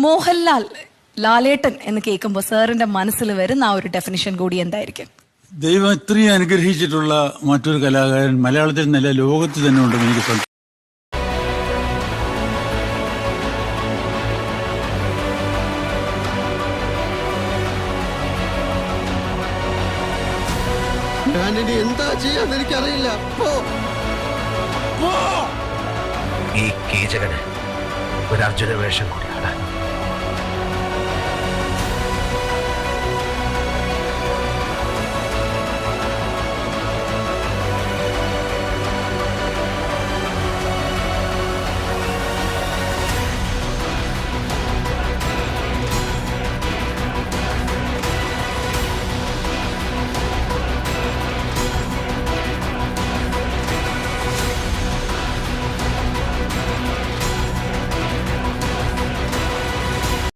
മോഹൻലാൽ, ലാലേട്ടൻ എന്ന് കേൾക്കുമ്പോൾ സാറിന്റെ മനസ്സിൽ വരുന്ന ആ ഒരു ഡെഫിനിഷൻ കൂടി എന്തായിരിക്കും? ദൈവം ഇത്രയും അനുഗ്രഹിച്ചിട്ടുള്ള മറ്റൊരു കലാകാരൻ മലയാളത്തിൽ നല്ല ലോകത്ത് തന്നെ ഉണ്ടെന്ന് എനിക്ക് തോന്നുന്നു. ഞാനിനി എന്താ ചെയ്യാന്ന് എനിക്കറിയില്ല. ഈ കീചകന് ഒരു അർജുന വേഷം കൂടി.